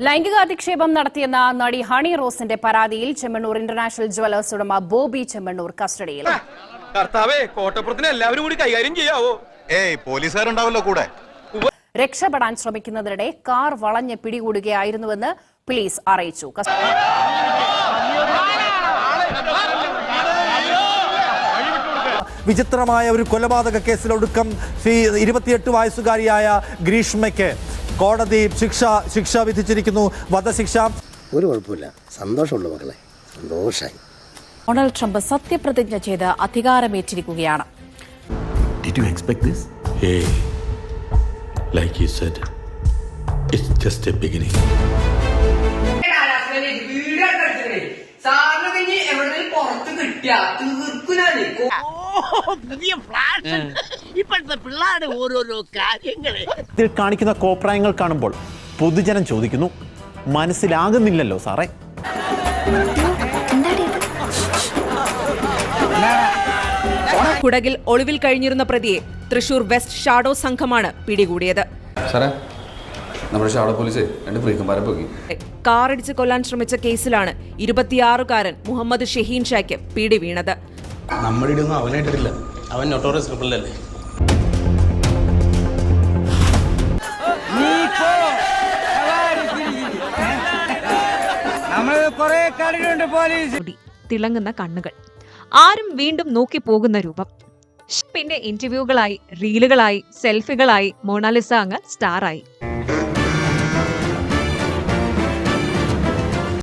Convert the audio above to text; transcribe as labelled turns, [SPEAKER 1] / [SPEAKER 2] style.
[SPEAKER 1] ലൈംഗികാധിക്ഷേപം നടത്തിയെന്ന നടി ഹണി റോസിന്റെ പരാതിയിൽ ചെമ്മണ്ണൂർ ഇന്റർനാഷണൽ ജ്വല്ലേഴ്സ് ഉടമ ബോബി ചെമ്മണ്ണൂർ കസ്റ്റഡിയിൽ.
[SPEAKER 2] കർത്താവേ, കോട്ടപ്പുറത്തിന് എല്ലാവരും കൂടി കൈകാര്യം ചെയ്യാവോ?
[SPEAKER 3] പോലീസുകാരുണ്ടാവല്ലോ കൂടെ.
[SPEAKER 1] രക്ഷപ്പെടാൻ ശ്രമിക്കുന്നതിനിടെ കാർ വളഞ്ഞ് പിടികൂടുകയായിരുന്നുവെന്ന് പോലീസ് അറിയിച്ചു.
[SPEAKER 4] വിചിത്രമായ ഒരു കൊലപാതക കേസിലൊടുക്കം 28 വയസ്സുകാരിയായ ഗ്രീഷ്മയ്ക്ക് കോടതി ശിക്ഷ വിധിച്ചിരിക്കുന്നു, വധശിക്ഷ.
[SPEAKER 5] ഒരു കുഴപ്പമില്ല, സന്തോഷമുള്ള മക്കളെ, സന്തോഷമായി.
[SPEAKER 1] ഡൊണാൾഡ് ട്രംപ് സത്യപ്രതിജ്ഞ ചെയ്ത് അധികാരമേറ്റിരിക്കുകയാണ്.
[SPEAKER 6] Did you expect this? Hey, like you said, it's just a beginning.
[SPEAKER 4] ഇതിൽ കാണിക്കുന്ന കോപ്രായങ്ങൾ കാണുമ്പോൾ പൊതുജനം ചോദിക്കുന്നു, മനസ്സിലാകുന്നില്ലല്ലോ സാറേ.
[SPEAKER 7] കുടകിൽ ഒളിവിൽ കഴിഞ്ഞിരുന്ന പ്രതിയെ തൃശൂർ വെസ്റ്റ് ഷാഡോ സംഘമാണ് പിടികൂടിയത്. കാറിടിച്ച് കൊല്ലാൻ ശ്രമിച്ച കേസിലാണ് 26-കാരൻ മുഹമ്മദ് ഷഹീൻ ഷായ്ക്ക് പിടി വീണത്.
[SPEAKER 5] അവൻ നോട്ടോറിയസ് ക്രിമിനലല്ലേ.
[SPEAKER 7] തിളങ്ങുന്ന കണ്ണുകൾ, ആരും വീണ്ടും നോക്കി പോകുന്ന രൂപം. പിന്നെ ഇന്റർവ്യൂകളായി, റീലുകളായി, സെൽഫികളായി മൊണാലിസ അങ്ങ് സ്റ്റാറായി.